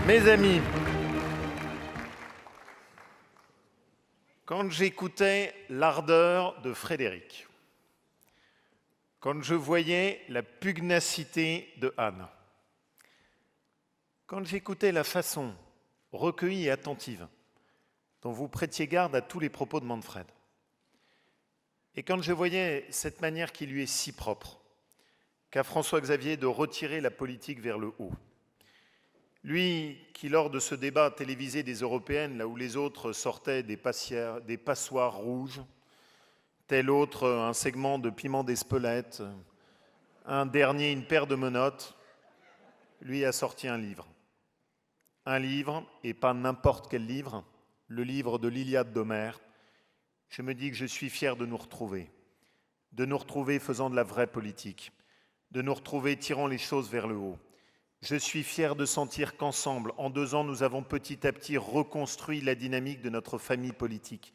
Mes amis, quand j'écoutais l'ardeur de Frédéric, quand je voyais la pugnacité de Anne, quand j'écoutais la façon recueillie et attentive dont vous prêtiez garde à tous les propos de Manfred, et quand je voyais cette manière qui lui est si propre, qu'a François-Xavier de retirer la politique vers le haut, lui qui, lors de ce débat télévisé des Européennes, là où les autres sortaient des passoires rouges, tel autre un segment de piment d'Espelette, un dernier une paire de menottes, lui a sorti un livre. Un livre, et pas n'importe quel livre, le livre de l'Iliade d'Homère. Je me dis que je suis fier de nous retrouver faisant de la vraie politique, de nous retrouver tirant les choses vers le haut. Je suis fier de sentir qu'ensemble, en 2 ans, nous avons petit à petit reconstruit la dynamique de notre famille politique.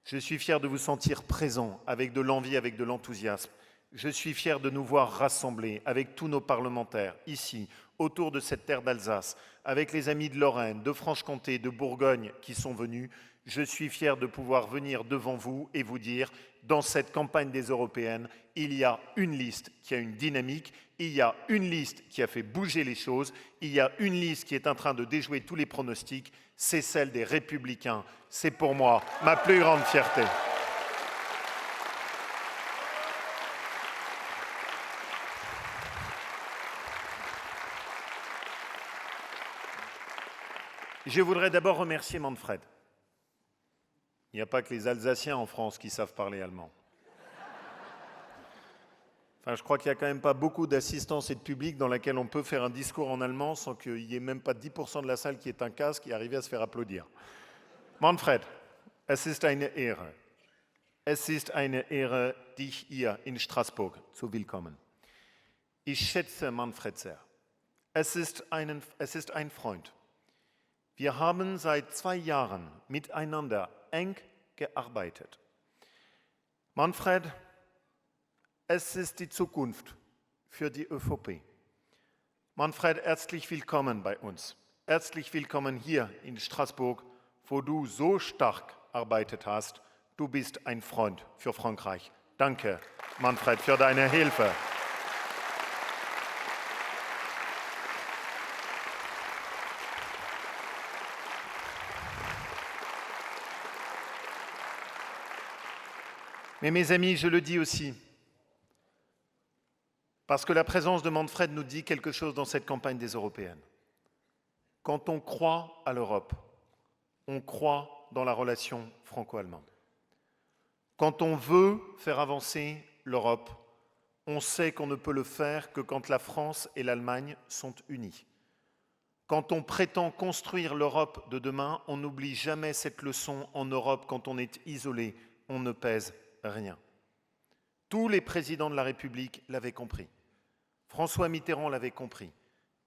Je suis fier de vous sentir présents, avec de l'envie, avec de l'enthousiasme. Je suis fier de nous voir rassemblés avec tous nos parlementaires, ici, autour de cette terre d'Alsace, avec les amis de Lorraine, de Franche-Comté, de Bourgogne qui sont venus. Je suis fier de pouvoir venir devant vous et vous dire, dans cette campagne des Européennes, il y a une liste qui a une dynamique, il y a une liste qui a fait bouger les choses, il y a une liste qui est en train de déjouer tous les pronostics, c'est celle des Républicains. C'est pour moi ma plus grande fierté. Je voudrais d'abord remercier Manfred. Il n'y a pas que les Alsaciens en France qui savent parler allemand. Enfin, je crois qu'il n'y a quand même pas beaucoup d'assistance et de public dans laquelle on peut faire un discours en allemand sans qu'il n'y ait même pas 10% de la salle qui ait un casque et arriver à se faire applaudir. Manfred, es ist eine Ehre. Es ist eine Ehre, dich hier in Straßburg zu willkommen. Ich schätze Manfred sehr. Es ist ein Freund. Wir haben seit 2 Jahren miteinander eng gearbeitet. Manfred, es ist die Zukunft für die ÖVP. Manfred, herzlich willkommen bei uns. Herzlich willkommen hier in Straßburg, wo du so stark gearbeitet hast. Du bist ein Freund für Frankreich. Danke, Manfred, für deine Hilfe. Mais mes amis, je le dis aussi, parce que la présence de Manfred nous dit quelque chose dans cette campagne des Européennes. Quand on croit à l'Europe, on croit dans la relation franco-allemande. Quand on veut faire avancer l'Europe, on sait qu'on ne peut le faire que quand la France et l'Allemagne sont unies. Quand on prétend construire l'Europe de demain, on n'oublie jamais cette leçon en Europe. Quand on est isolé, on ne pèse rien. Tous les présidents de la République l'avaient compris. François Mitterrand l'avait compris.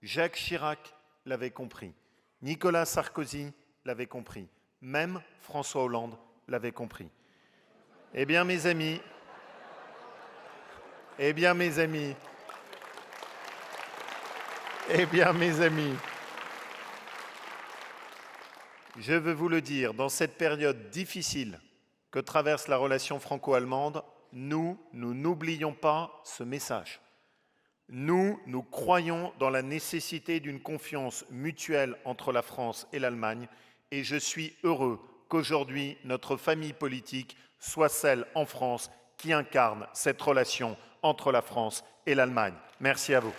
Jacques Chirac l'avait compris. Nicolas Sarkozy l'avait compris. Même François Hollande l'avait compris. Eh bien, mes amis, je veux vous le dire, dans cette période difficile que traverse la relation franco-allemande, nous n'oublions pas ce message. Nous croyons dans la nécessité d'une confiance mutuelle entre la France et l'Allemagne et je suis heureux qu'aujourd'hui, notre famille politique soit celle en France qui incarne cette relation entre la France et l'Allemagne. Merci à vous.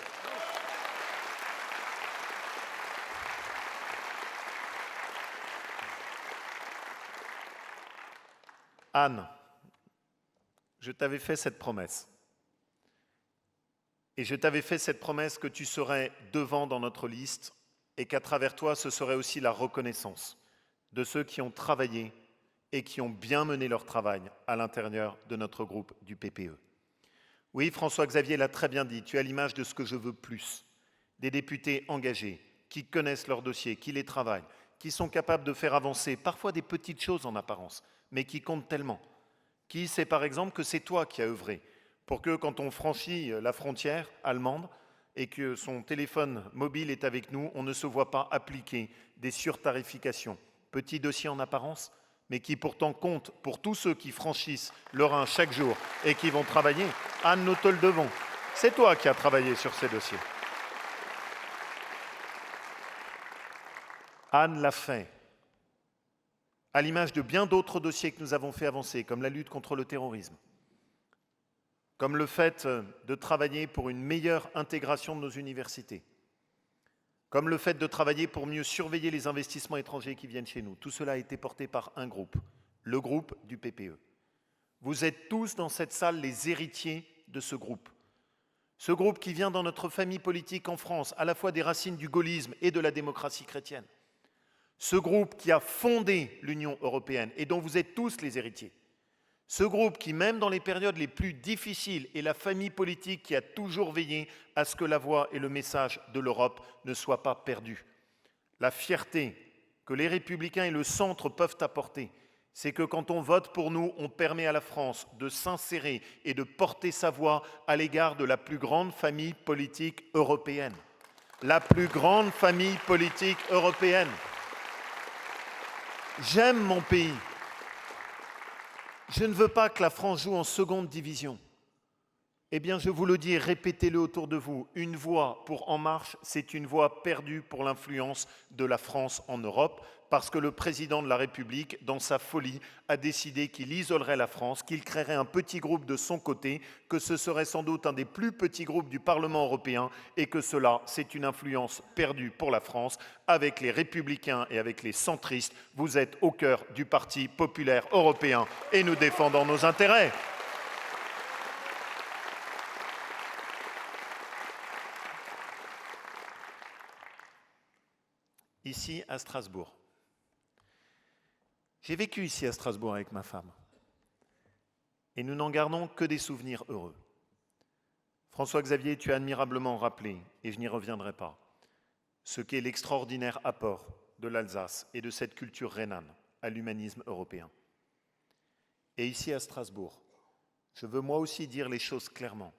Anne, je t'avais fait cette promesse. Et je t'avais fait cette promesse que tu serais devant dans notre liste et qu'à travers toi, ce serait aussi la reconnaissance de ceux qui ont travaillé et qui ont bien mené leur travail à l'intérieur de notre groupe du PPE. Oui, François-Xavier l'a très bien dit, tu as l'image de ce que je veux plus. Des députés engagés, qui connaissent leurs dossiers, qui les travaillent, qui sont capables de faire avancer parfois des petites choses en apparence, mais qui comptent tellement. Qui sait par exemple que c'est toi qui as œuvré pour que quand on franchit la frontière allemande, et que son téléphone mobile est avec nous, on ne se voit pas appliquer des surtarifications. Petit dossier en apparence, mais qui pourtant compte pour tous ceux qui franchissent le Rhin chaque jour et qui vont travailler. Anne, nous te le devons. C'est toi qui as travaillé sur ces dossiers. Anne l'a fait, à l'image de bien d'autres dossiers que nous avons fait avancer, comme la lutte contre le terrorisme, comme le fait de travailler pour une meilleure intégration de nos universités, comme le fait de travailler pour mieux surveiller les investissements étrangers qui viennent chez nous. Tout cela a été porté par un groupe, le groupe du PPE. Vous êtes tous dans cette salle les héritiers de ce groupe. Ce groupe qui vient dans notre famille politique en France, à la fois des racines du gaullisme et de la démocratie chrétienne. Ce groupe qui a fondé l'Union européenne et dont vous êtes tous les héritiers. Ce groupe qui, même dans les périodes les plus difficiles, est la famille politique qui a toujours veillé à ce que la voix et le message de l'Europe ne soient pas perdus. La fierté que les Républicains et le centre peuvent apporter, c'est que quand on vote pour nous, on permet à la France de s'insérer et de porter sa voix à l'égard de la plus grande famille politique européenne. La plus grande famille politique européenne. J'aime mon pays. Je ne veux pas que la France joue en seconde division. Eh bien, je vous le dis, répétez-le autour de vous. Une voix pour En Marche, c'est une voix perdue pour l'influence de la France en Europe, parce que le président de la République, dans sa folie, a décidé qu'il isolerait la France, qu'il créerait un petit groupe de son côté, que ce serait sans doute un des plus petits groupes du Parlement européen, et que cela, c'est une influence perdue pour la France. Avec les Républicains et avec les centristes, vous êtes au cœur du Parti populaire européen, et nous défendons nos intérêts. Ici, à Strasbourg. J'ai vécu ici à Strasbourg avec ma femme. Et nous n'en gardons que des souvenirs heureux. François-Xavier, tu as admirablement rappelé, et je n'y reviendrai pas, ce qu'est l'extraordinaire apport de l'Alsace et de cette culture rhénane à l'humanisme européen. Et ici à Strasbourg, je veux moi aussi dire les choses clairement.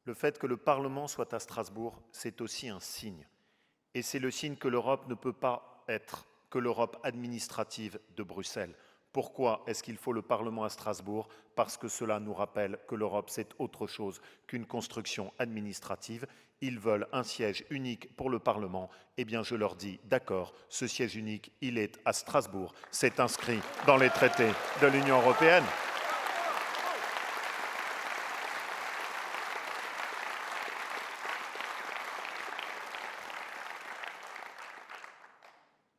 Le fait que le Parlement soit à Strasbourg, c'est aussi un signe. Et c'est le signe que l'Europe ne peut pas être que l'Europe administrative de Bruxelles. Pourquoi est-ce qu'il faut le Parlement à Strasbourg? Parce que cela nous rappelle que l'Europe, c'est autre chose qu'une construction administrative. Ils veulent un siège unique pour le Parlement. Eh bien, je leur dis, d'accord, ce siège unique, il est à Strasbourg. C'est inscrit dans les traités de l'Union européenne.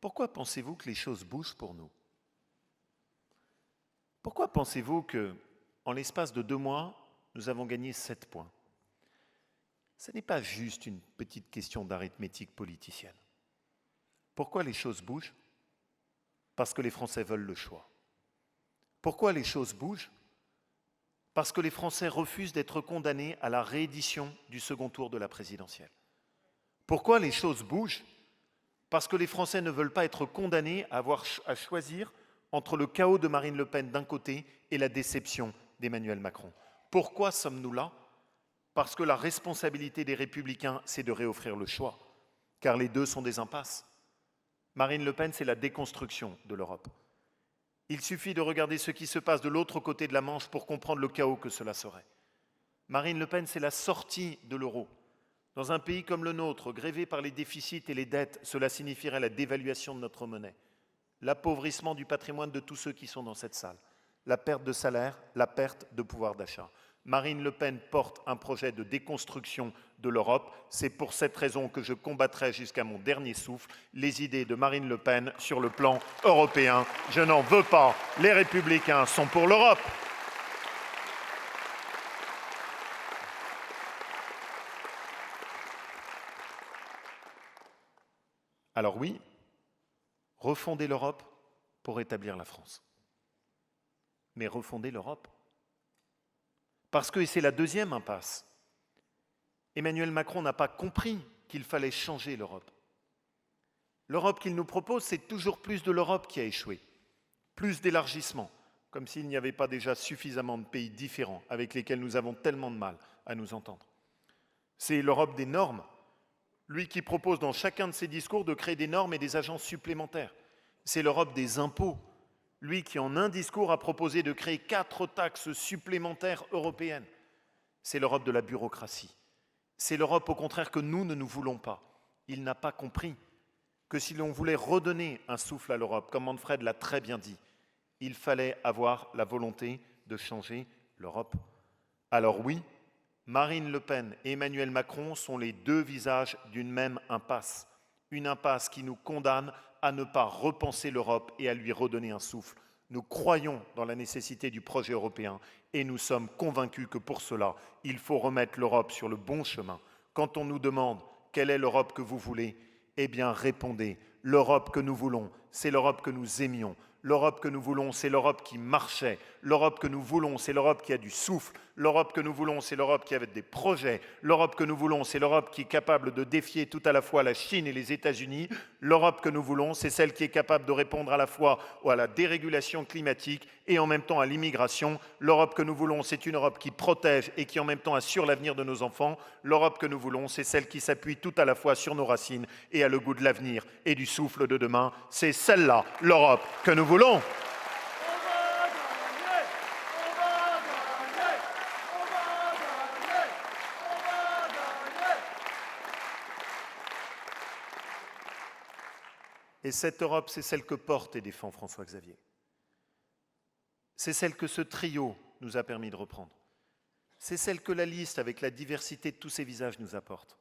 Pourquoi pensez-vous que les choses bougent pour nous? Pourquoi pensez-vous qu'en l'espace de 2 mois, nous avons gagné 7 points? Ce n'est pas juste une petite question d'arithmétique politicienne. Pourquoi les choses bougent? Parce que les Français veulent le choix. Pourquoi les choses bougent? Parce que les Français refusent d'être condamnés à la réédition du second tour de la présidentielle. Pourquoi les choses bougent? Parce que les Français ne veulent pas être condamnés à avoir à choisir entre le chaos de Marine Le Pen d'un côté et la déception d'Emmanuel Macron. Pourquoi sommes-nous là? Parce que la responsabilité des Républicains, c'est de réoffrir le choix, car les deux sont des impasses. Marine Le Pen, c'est la déconstruction de l'Europe. Il suffit de regarder ce qui se passe de l'autre côté de la Manche pour comprendre le chaos que cela serait. Marine Le Pen, c'est la sortie de l'euro. Dans un pays comme le nôtre, grévé par les déficits et les dettes, cela signifierait la dévaluation de notre monnaie, l'appauvrissement du patrimoine de tous ceux qui sont dans cette salle, la perte de salaire, la perte de pouvoir d'achat. Marine Le Pen porte un projet de déconstruction de l'Europe. C'est pour cette raison que je combattrai jusqu'à mon dernier souffle les idées de Marine Le Pen sur le plan européen. Je n'en veux pas. Les Républicains sont pour l'Europe. Alors oui, refonder l'Europe pour établir la France. Mais refonder l'Europe. Parce que, et c'est la deuxième impasse, Emmanuel Macron n'a pas compris qu'il fallait changer l'Europe. L'Europe qu'il nous propose, c'est toujours plus de l'Europe qui a échoué. Plus d'élargissement, comme s'il n'y avait pas déjà suffisamment de pays différents avec lesquels nous avons tellement de mal à nous entendre. C'est l'Europe des normes. Lui qui propose dans chacun de ses discours de créer des normes et des agences supplémentaires. C'est l'Europe des impôts. Lui qui en un discours a proposé de créer 4 taxes supplémentaires européennes. C'est l'Europe de la bureaucratie. C'est l'Europe au contraire que nous ne voulons pas. Il n'a pas compris que si l'on voulait redonner un souffle à l'Europe, comme Manfred l'a très bien dit, il fallait avoir la volonté de changer l'Europe. Alors oui, Marine Le Pen et Emmanuel Macron sont les 2 visages d'une même impasse. Une impasse qui nous condamne à ne pas repenser l'Europe et à lui redonner un souffle. Nous croyons dans la nécessité du projet européen et nous sommes convaincus que pour cela, il faut remettre l'Europe sur le bon chemin. Quand on nous demande quelle est l'Europe que vous voulez, eh bien répondez, l'Europe que nous voulons, c'est l'Europe que nous aimions. L'Europe que nous voulons, c'est l'Europe qui marchait. L'Europe que nous voulons, c'est l'Europe qui a du souffle. L'Europe que nous voulons, c'est l'Europe qui avait des projets. L'Europe que nous voulons, c'est l'Europe qui est capable de défier tout à la fois la Chine et les États-Unis. L'Europe que nous voulons, c'est celle qui est capable de répondre à la fois à la dérégulation climatique et en même temps à l'immigration. L'Europe que nous voulons, c'est une Europe qui protège et qui en même temps assure l'avenir de nos enfants. L'Europe que nous voulons, c'est celle qui s'appuie tout à la fois sur nos racines et a le goût de l'avenir et du souffle de demain. C'est celle-là, l'Europe que nous voulons. Et cette Europe, c'est celle que porte et défend François-Xavier. C'est celle que ce trio nous a permis de reprendre. C'est celle que la liste, avec la diversité de tous ces visages, nous apporte.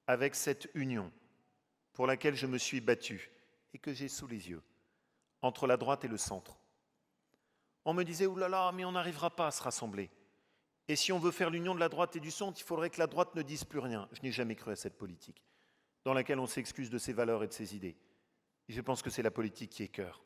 Avec cette union pour laquelle je me suis battu et que j'ai sous les yeux, entre la droite et le centre. On me disait, oulala, mais on n'arrivera pas à se rassembler. Et si on veut faire l'union de la droite et du centre, il faudrait que la droite ne dise plus rien. Je n'ai jamais cru à cette politique, dans laquelle on s'excuse de ses valeurs et de ses idées. Et je pense que c'est la politique qui écœure.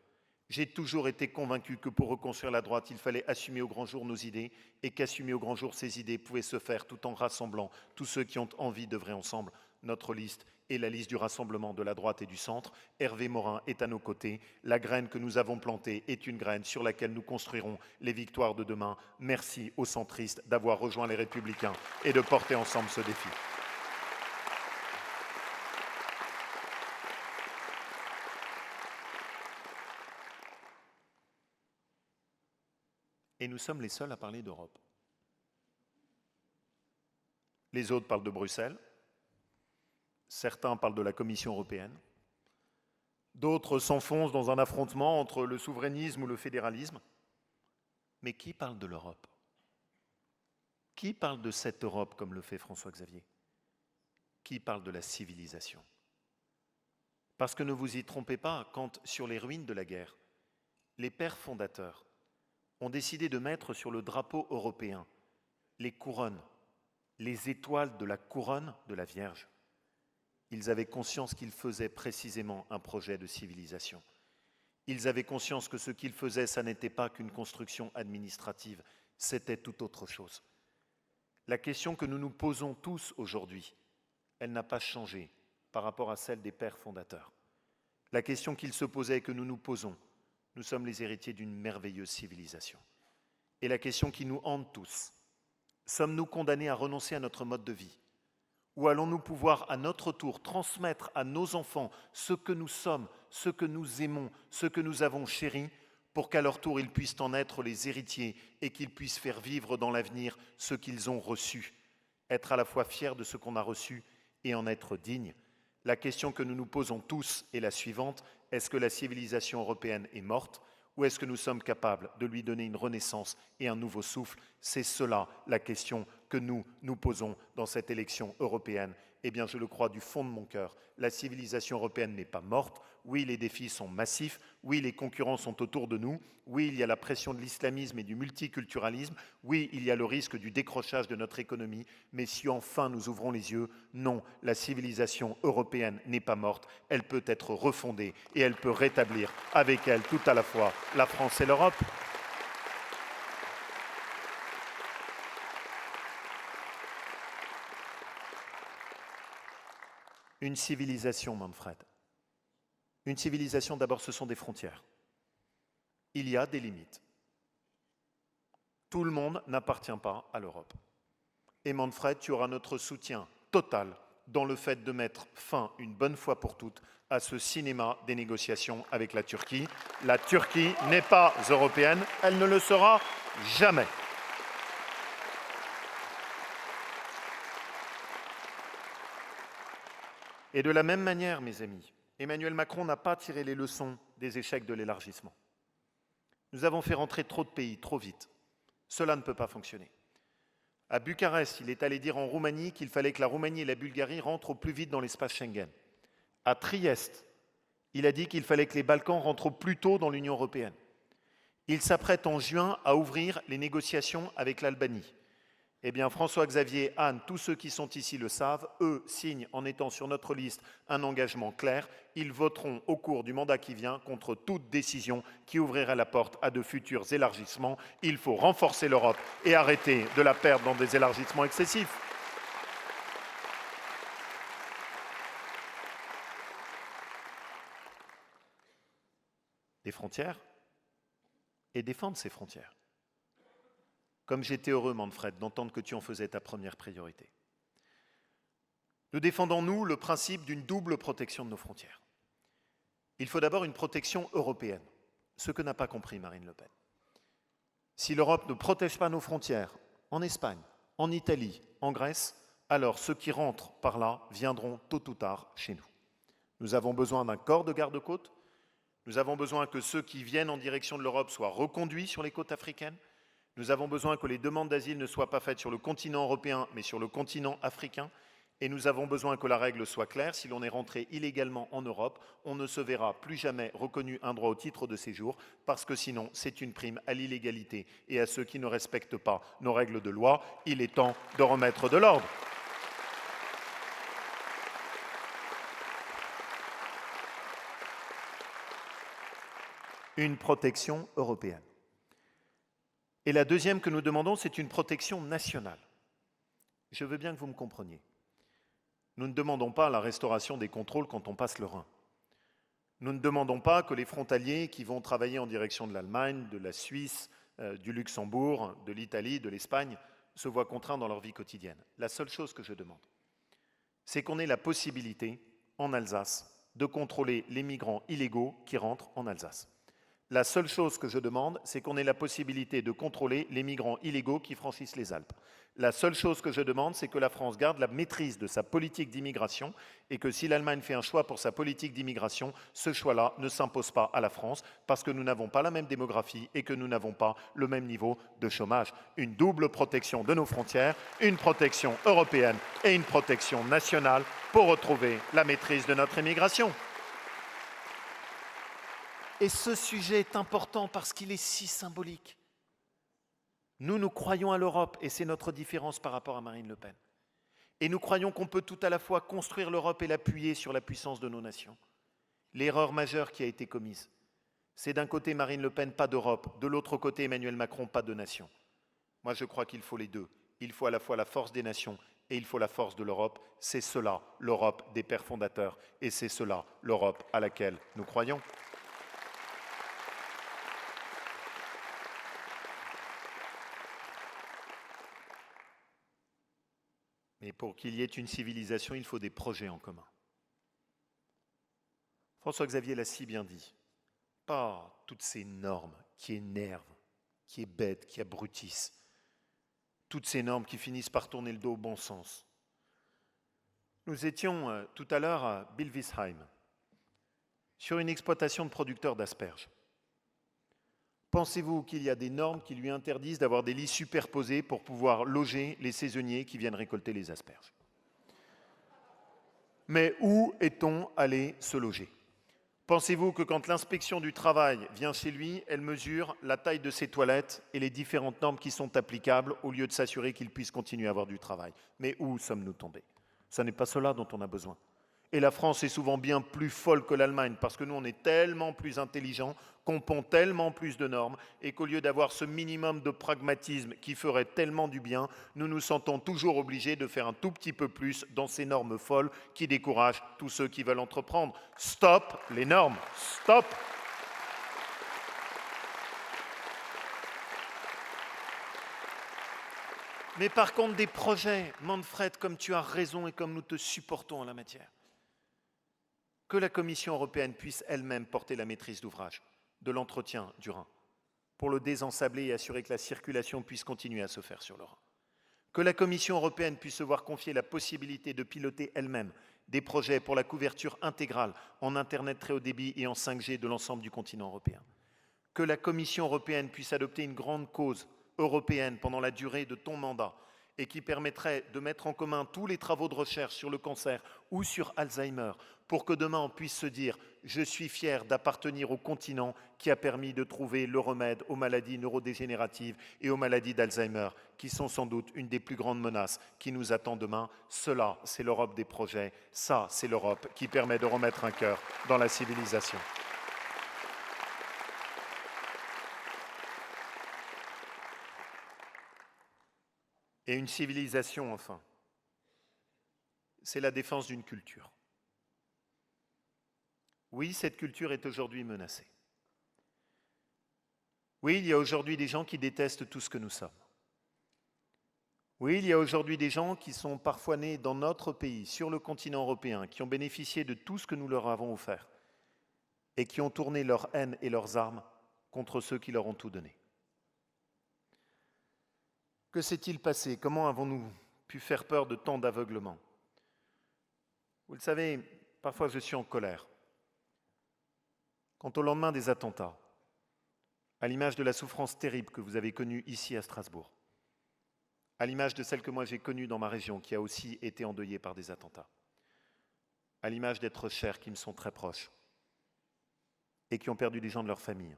J'ai toujours été convaincu que pour reconstruire la droite, il fallait assumer au grand jour nos idées et qu'assumer au grand jour ces idées pouvait se faire tout en rassemblant tous ceux qui ont envie d'œuvrer ensemble. Notre liste est la liste du rassemblement de la droite et du centre. Hervé Morin est à nos côtés. La graine que nous avons plantée est une graine sur laquelle nous construirons les victoires de demain. Merci aux centristes d'avoir rejoint les Républicains et de porter ensemble ce défi. Et nous sommes les seuls à parler d'Europe. Les autres parlent de Bruxelles, certains parlent de la Commission européenne, d'autres s'enfoncent dans un affrontement entre le souverainisme ou le fédéralisme. Mais qui parle de l'Europe? Qui parle de cette Europe comme le fait François-Xavier? Qui parle de la civilisation? Parce que ne vous y trompez pas, quand sur les ruines de la guerre, les pères fondateurs ont décidé de mettre sur le drapeau européen les couronnes, les étoiles de la couronne de la Vierge. Ils avaient conscience qu'ils faisaient précisément un projet de civilisation. Ils avaient conscience que ce qu'ils faisaient, ça n'était pas qu'une construction administrative, c'était tout autre chose. La question que nous nous posons tous aujourd'hui, elle n'a pas changé par rapport à celle des pères fondateurs. La question qu'ils se posaient et que nous nous posons, nous sommes les héritiers d'une merveilleuse civilisation. Et la question qui nous hante tous, sommes-nous condamnés à renoncer à notre mode de vie? Ou allons-nous pouvoir à notre tour transmettre à nos enfants ce que nous sommes, ce que nous aimons, ce que nous avons chéri, pour qu'à leur tour ils puissent en être les héritiers et qu'ils puissent faire vivre dans l'avenir ce qu'ils ont reçu, être à la fois fiers de ce qu'on a reçu et en être dignes. La question que nous nous posons tous est la suivante: est-ce que la civilisation européenne est morte ou est-ce que nous sommes capables de lui donner une renaissance et un nouveau souffle? C'est cela la question que nous nous posons dans cette élection européenne. Eh bien, je le crois du fond de mon cœur, la civilisation européenne n'est pas morte. Oui, les défis sont massifs. Oui, les concurrents sont autour de nous. Oui, il y a la pression de l'islamisme et du multiculturalisme. Oui, il y a le risque du décrochage de notre économie. Mais si enfin nous ouvrons les yeux, non, la civilisation européenne n'est pas morte. Elle peut être refondée et elle peut rétablir avec elle tout à la fois la France et l'Europe. Une civilisation, Manfred. Une civilisation, d'abord, ce sont des frontières. Il y a des limites. Tout le monde n'appartient pas à l'Europe. Et Manfred, tu auras notre soutien totale dans le fait de mettre fin, une bonne fois pour toutes, à ce cinéma des négociations avec la Turquie. La Turquie n'est pas européenne, elle ne le sera jamais. Et de la même manière, mes amis, Emmanuel Macron n'a pas tiré les leçons des échecs de l'élargissement. Nous avons fait rentrer trop de pays, trop vite. Cela ne peut pas fonctionner. À Bucarest, il est allé dire en Roumanie qu'il fallait que la Roumanie et la Bulgarie rentrent au plus vite dans l'espace Schengen. À Trieste, il a dit qu'il fallait que les Balkans rentrent au plus tôt dans l'Union européenne. Il s'apprête en juin à ouvrir les négociations avec l'Albanie. Eh bien, François-Xavier, Anne, tous ceux qui sont ici le savent, eux signent en étant sur notre liste un engagement clair. Ils voteront au cours du mandat qui vient contre toute décision qui ouvrirait la porte à de futurs élargissements. Il faut renforcer l'Europe et arrêter de la perdre dans des élargissements excessifs. Les frontières et défendre ces frontières. Comme j'étais heureux, Manfred, d'entendre que tu en faisais ta première priorité. Nous défendons, nous, le principe d'une double protection de nos frontières. Il faut d'abord une protection européenne, ce que n'a pas compris Marine Le Pen. Si l'Europe ne protège pas nos frontières, en Espagne, en Italie, en Grèce, alors ceux qui rentrent par là viendront tôt ou tard chez nous. Nous avons besoin d'un corps de garde-côtes. Nous avons besoin que ceux qui viennent en direction de l'Europe soient reconduits sur les côtes africaines. Nous avons besoin que les demandes d'asile ne soient pas faites sur le continent européen, mais sur le continent africain. Et nous avons besoin que la règle soit claire. Si l'on est rentré illégalement en Europe, on ne se verra plus jamais reconnu un droit au titre de séjour, parce que sinon, c'est une prime à l'illégalité et à ceux qui ne respectent pas nos règles de loi. Il est temps de remettre de l'ordre. Une protection européenne. Et la deuxième que nous demandons, c'est une protection nationale. Je veux bien que vous me compreniez. Nous ne demandons pas la restauration des contrôles quand on passe le Rhin. Nous ne demandons pas que les frontaliers qui vont travailler en direction de l'Allemagne, de la Suisse, du Luxembourg, de l'Italie, de l'Espagne, se voient contraints dans leur vie quotidienne. La seule chose que je demande, c'est qu'on ait la possibilité, en Alsace, de contrôler les migrants illégaux qui rentrent en Alsace. La seule chose que je demande, c'est qu'on ait la possibilité de contrôler les migrants illégaux qui franchissent les Alpes. La seule chose que je demande, c'est que la France garde la maîtrise de sa politique d'immigration et que si l'Allemagne fait un choix pour sa politique d'immigration, ce choix-là ne s'impose pas à la France parce que nous n'avons pas la même démographie et que nous n'avons pas le même niveau de chômage. Une double protection de nos frontières, une protection européenne et une protection nationale pour retrouver la maîtrise de notre immigration. Et ce sujet est important parce qu'il est si symbolique. Nous croyons à l'Europe et c'est notre différence par rapport à Marine Le Pen. Et nous croyons qu'on peut tout à la fois construire l'Europe et l'appuyer sur la puissance de nos nations. L'erreur majeure qui a été commise, c'est d'un côté Marine Le Pen, pas d'Europe, de l'autre côté Emmanuel Macron, pas de nation. Moi je crois qu'il faut les deux. Il faut à la fois la force des nations et il faut la force de l'Europe. C'est cela l'Europe des pères fondateurs et c'est cela l'Europe à laquelle nous croyons. Mais pour qu'il y ait une civilisation, il faut des projets en commun. François-Xavier l'a si bien dit. Pas toutes ces normes qui énervent, qui hébètent, qui abrutissent. Toutes ces normes qui finissent par tourner le dos au bon sens. Nous étions tout à l'heure à Bilvisheim, sur une exploitation de producteurs d'asperges. Pensez-vous qu'il y a des normes qui lui interdisent d'avoir des lits superposés pour pouvoir loger les saisonniers qui viennent récolter les asperges? Mais où est-on allé se loger? Pensez-vous que quand l'inspection du travail vient chez lui, elle mesure la taille de ses toilettes et les différentes normes qui sont applicables au lieu de s'assurer qu'il puisse continuer à avoir du travail? Mais où sommes-nous tombés? Ce n'est pas cela dont on a besoin. Et la France est souvent bien plus folle que l'Allemagne parce que nous, on est tellement plus intelligents, qu'on pond tellement plus de normes et qu'au lieu d'avoir ce minimum de pragmatisme qui ferait tellement du bien, nous nous sentons toujours obligés de faire un tout petit peu plus dans ces normes folles qui découragent tous ceux qui veulent entreprendre. Stop les normes, stop! Mais par contre, des projets, Manfred, comme tu as raison et comme nous te supportons en la matière, que la Commission européenne puisse elle-même porter la maîtrise d'ouvrage de l'entretien du Rhin pour le désensabler et assurer que la circulation puisse continuer à se faire sur le Rhin. Que la Commission européenne puisse se voir confier la possibilité de piloter elle-même des projets pour la couverture intégrale en Internet très haut débit et en 5G de l'ensemble du continent européen. Que la Commission européenne puisse adopter une grande cause européenne pendant la durée de ton mandat et qui permettrait de mettre en commun tous les travaux de recherche sur le cancer ou sur Alzheimer pour que demain on puisse se dire « Je suis fier d'appartenir au continent qui a permis de trouver le remède aux maladies neurodégénératives et aux maladies d'Alzheimer qui sont sans doute une des plus grandes menaces qui nous attend demain. Cela, c'est l'Europe des projets. Ça, c'est l'Europe qui permet de remettre un cœur dans la civilisation. » Et une civilisation, enfin, c'est la défense d'une culture. Oui, cette culture est aujourd'hui menacée. Oui, il y a aujourd'hui des gens qui détestent tout ce que nous sommes. Oui, il y a aujourd'hui des gens qui sont parfois nés dans notre pays, sur le continent européen, qui ont bénéficié de tout ce que nous leur avons offert et qui ont tourné leur haine et leurs armes contre ceux qui leur ont tout donné. Que s'est-il passé? Comment avons-nous pu faire peur de tant d'aveuglement? Vous le savez, parfois je suis en colère. Quant au lendemain des attentats, à l'image de la souffrance terrible que vous avez connue ici à Strasbourg, à l'image de celle que moi j'ai connue dans ma région qui a aussi été endeuillée par des attentats, à l'image d'êtres chers qui me sont très proches et qui ont perdu des gens de leur famille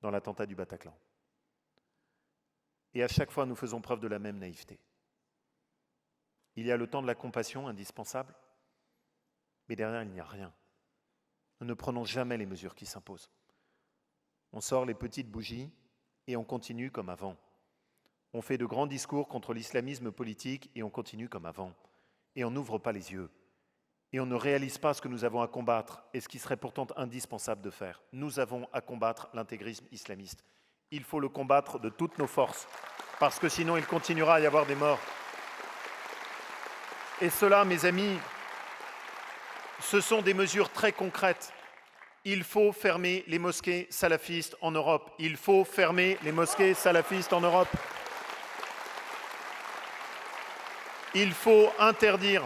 dans l'attentat du Bataclan. Et à chaque fois, nous faisons preuve de la même naïveté. Il y a le temps de la compassion indispensable, mais derrière, il n'y a rien. Nous ne prenons jamais les mesures qui s'imposent. On sort les petites bougies et on continue comme avant. On fait de grands discours contre l'islamisme politique et on continue comme avant. Et on n'ouvre pas les yeux. Et on ne réalise pas ce que nous avons à combattre et ce qui serait pourtant indispensable de faire. Nous avons à combattre l'intégrisme islamiste. Il faut le combattre de toutes nos forces, parce que sinon il continuera à y avoir des morts. Et cela, mes amis, ce sont des mesures très concrètes. Il faut fermer les mosquées salafistes en Europe. Il faut fermer les mosquées salafistes en Europe. Il faut interdire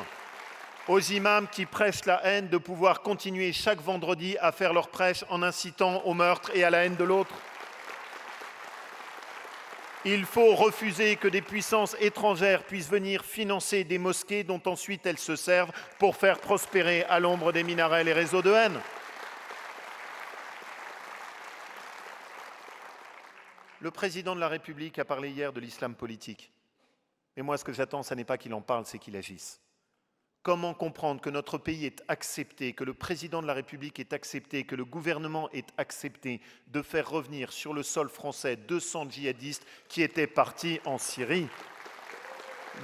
aux imams qui prêchent la haine de pouvoir continuer chaque vendredi à faire leur prêche en incitant au meurtre et à la haine de l'autre. Il faut refuser que des puissances étrangères puissent venir financer des mosquées dont ensuite elles se servent pour faire prospérer à l'ombre des minarets les réseaux de haine. Le président de la République a parlé hier de l'islam politique. Mais moi, ce que j'attends, ce n'est pas qu'il en parle, c'est qu'il agisse. Comment comprendre que notre pays est accepté, que le président de la République est accepté, que le gouvernement est accepté de faire revenir sur le sol français 200 djihadistes qui étaient partis en Syrie?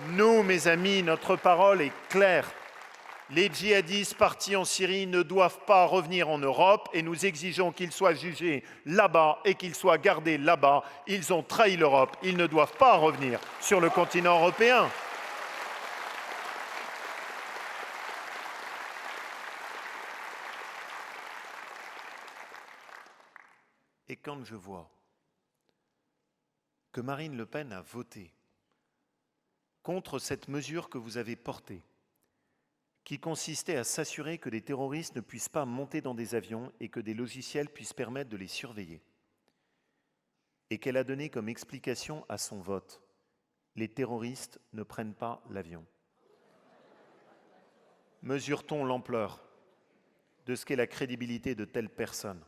Nous, mes amis, notre parole est claire. Les djihadistes partis en Syrie ne doivent pas revenir en Europe et nous exigeons qu'ils soient jugés là-bas et qu'ils soient gardés là-bas. Ils ont trahi l'Europe, ils ne doivent pas revenir sur le continent européen. Et quand je vois que Marine Le Pen a voté contre cette mesure que vous avez portée, qui consistait à s'assurer que des terroristes ne puissent pas monter dans des avions et que des logiciels puissent permettre de les surveiller, et qu'elle a donné comme explication à son vote « Les terroristes ne prennent pas l'avion ». Mesure-t-on l'ampleur de ce qu'est la crédibilité de telles personnes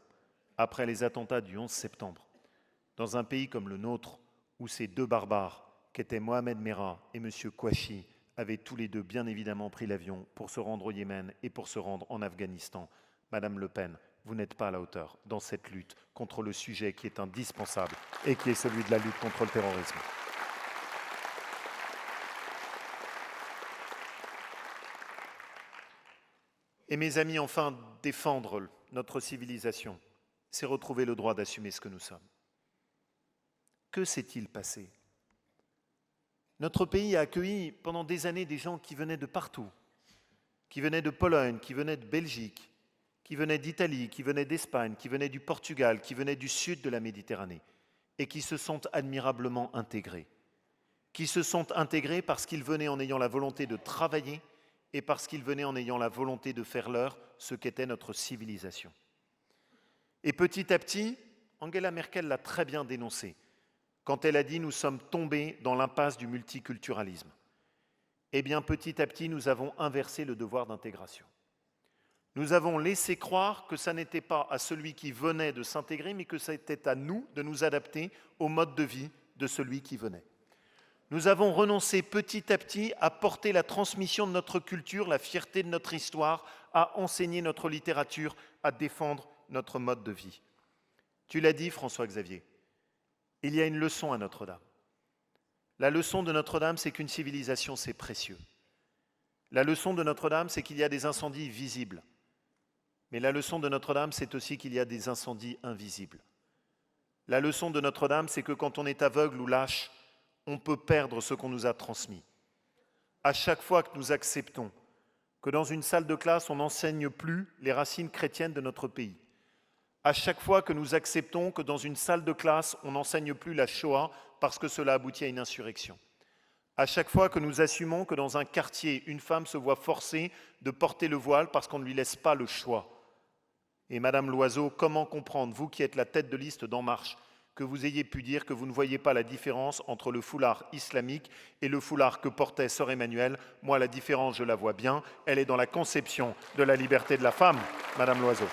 après les attentats du 11 septembre, dans un pays comme le nôtre, où ces deux barbares, qu'étaient Mohamed Merah et M. Kouachi, avaient tous les deux bien évidemment pris l'avion pour se rendre au Yémen et pour se rendre en Afghanistan. Madame Le Pen, vous n'êtes pas à la hauteur dans cette lutte contre le sujet qui est indispensable et qui est celui de la lutte contre le terrorisme. Et mes amis, enfin, défendre notre civilisation, c'est retrouver le droit d'assumer ce que nous sommes. Que s'est-il passé? Notre pays a accueilli pendant des années des gens qui venaient de partout, qui venaient de Pologne, qui venaient de Belgique, qui venaient d'Italie, qui venaient d'Espagne, qui venaient du Portugal, qui venaient du sud de la Méditerranée, et qui se sont admirablement intégrés. Qui se sont intégrés parce qu'ils venaient en ayant la volonté de travailler et parce qu'ils venaient en ayant la volonté de faire leur ce qu'était notre civilisation. Et petit à petit, Angela Merkel l'a très bien dénoncé quand elle a dit « nous sommes tombés dans l'impasse du multiculturalisme ». Eh bien, petit à petit, nous avons inversé le devoir d'intégration. Nous avons laissé croire que ça n'était pas à celui qui venait de s'intégrer, mais que c'était à nous de nous adapter au mode de vie de celui qui venait. Nous avons renoncé petit à petit à porter la transmission de notre culture, la fierté de notre histoire, à enseigner notre littérature, à défendre notre mode de vie. Tu l'as dit, François-Xavier, il y a une leçon à Notre-Dame. La leçon de Notre-Dame, c'est qu'une civilisation, c'est précieux. La leçon de Notre-Dame, c'est qu'il y a des incendies visibles. Mais la leçon de Notre-Dame, c'est aussi qu'il y a des incendies invisibles. La leçon de Notre-Dame, c'est que quand on est aveugle ou lâche, on peut perdre ce qu'on nous a transmis. À chaque fois que nous acceptons que dans une salle de classe, on n'enseigne plus les racines chrétiennes de notre pays, à chaque fois que nous acceptons que dans une salle de classe, on n'enseigne plus la Shoah parce que cela aboutit à une insurrection, à chaque fois que nous assumons que dans un quartier, une femme se voit forcée de porter le voile parce qu'on ne lui laisse pas le choix. Et Madame Loiseau, comment comprendre, vous qui êtes la tête de liste d'En Marche, que vous ayez pu dire que vous ne voyez pas la différence entre le foulard islamique et le foulard que portait Sœur Emmanuelle? Moi, la différence, je la vois bien, elle est dans la conception de la liberté de la femme, Madame Loiseau.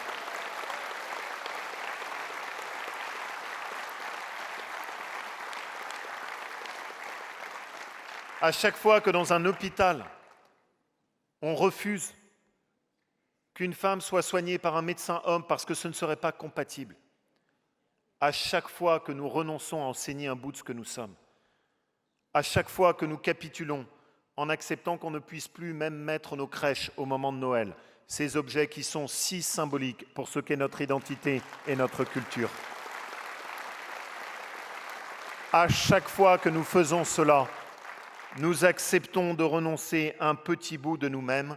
À chaque fois que dans un hôpital, on refuse qu'une femme soit soignée par un médecin homme parce que ce ne serait pas compatible, à chaque fois que nous renonçons à enseigner un bout de ce que nous sommes, à chaque fois que nous capitulons en acceptant qu'on ne puisse plus même mettre nos crèches au moment de Noël, ces objets qui sont si symboliques pour ce qu'est notre identité et notre culture. À chaque fois que nous faisons cela, nous acceptons de renoncer à un petit bout de nous-mêmes.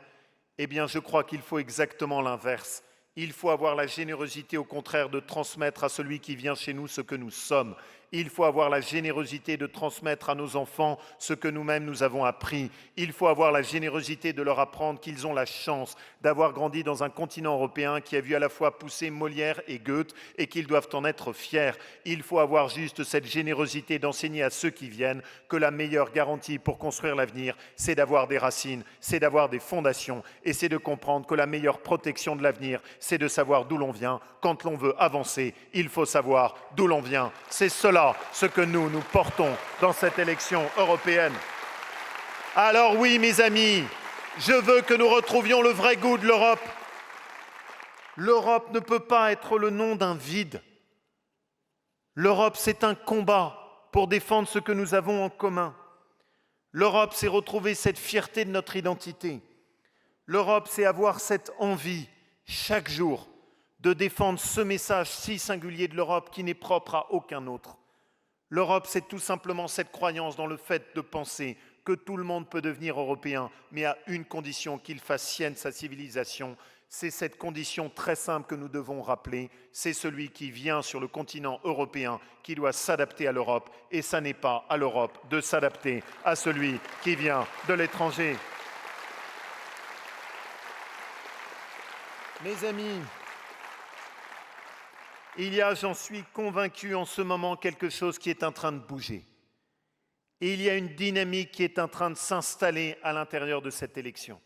Eh bien, je crois qu'il faut exactement l'inverse. Il faut avoir la générosité, au contraire, de transmettre à celui qui vient chez nous ce que nous sommes. Il faut avoir la générosité de transmettre à nos enfants ce que nous-mêmes nous avons appris. Il faut avoir la générosité de leur apprendre qu'ils ont la chance d'avoir grandi dans un continent européen qui a vu à la fois pousser Molière et Goethe et qu'ils doivent en être fiers. Il faut avoir juste cette générosité d'enseigner à ceux qui viennent que la meilleure garantie pour construire l'avenir, c'est d'avoir des racines, c'est d'avoir des fondations et c'est de comprendre que la meilleure protection de l'avenir, c'est de savoir d'où l'on vient. Quand l'on veut avancer, il faut savoir d'où l'on vient. C'est cela ce que nous portons dans cette élection européenne. Alors oui, mes amis, je veux que nous retrouvions le vrai goût de l'Europe. L'Europe ne peut pas être le nom d'un vide. L'Europe, c'est un combat pour défendre ce que nous avons en commun. L'Europe, c'est retrouver cette fierté de notre identité. L'Europe, c'est avoir cette envie, chaque jour, de défendre ce message si singulier de l'Europe qui n'est propre à aucun autre. L'Europe, c'est tout simplement cette croyance dans le fait de penser que tout le monde peut devenir européen, mais à une condition, qu'il fasse sienne sa civilisation. C'est cette condition très simple que nous devons rappeler, c'est celui qui vient sur le continent européen qui doit s'adapter à l'Europe, et ça n'est pas à l'Europe de s'adapter à celui qui vient de l'étranger. Mes amis, il y a, j'en suis convaincu, en ce moment quelque chose qui est en train de bouger. Et il y a une dynamique qui est en train de s'installer à l'intérieur de cette élection.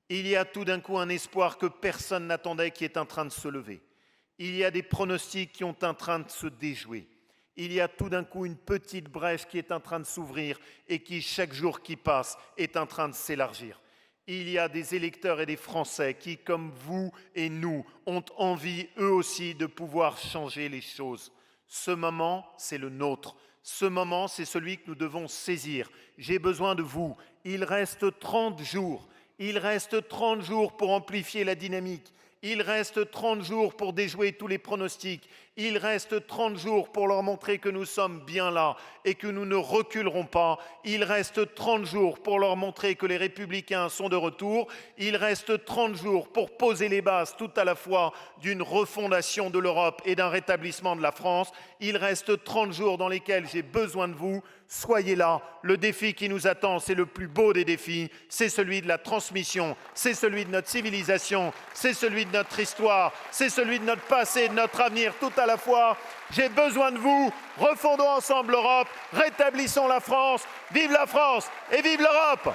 Il y a tout d'un coup un espoir que personne n'attendait qui est en train de se lever. Il y a des pronostics qui sont en train de se déjouer. Il y a tout d'un coup une petite brèche qui est en train de s'ouvrir et qui, chaque jour qui passe, est en train de s'élargir. Il y a des électeurs et des Français qui, comme vous et nous, ont envie, eux aussi, de pouvoir changer les choses. Ce moment, c'est le nôtre. Ce moment, c'est celui que nous devons saisir. J'ai besoin de vous. Il reste 30 jours. Il reste 30 jours pour amplifier la dynamique. Il reste 30 jours pour déjouer tous les pronostics. Il reste 30 jours pour leur montrer que nous sommes bien là et que nous ne reculerons pas. Il reste 30 jours pour leur montrer que les Républicains sont de retour. Il reste 30 jours pour poser les bases tout à la fois d'une refondation de l'Europe et d'un rétablissement de la France. Il reste 30 jours dans lesquels j'ai besoin de vous. Soyez là. Le défi qui nous attend, c'est le plus beau des défis. C'est celui de la transmission, c'est celui de notre civilisation, c'est celui de notre histoire, c'est celui de notre passé, de notre avenir, tout à la fois. J'ai besoin de vous. Refondons ensemble l'Europe, rétablissons la France. Vive la France et vive l'Europe!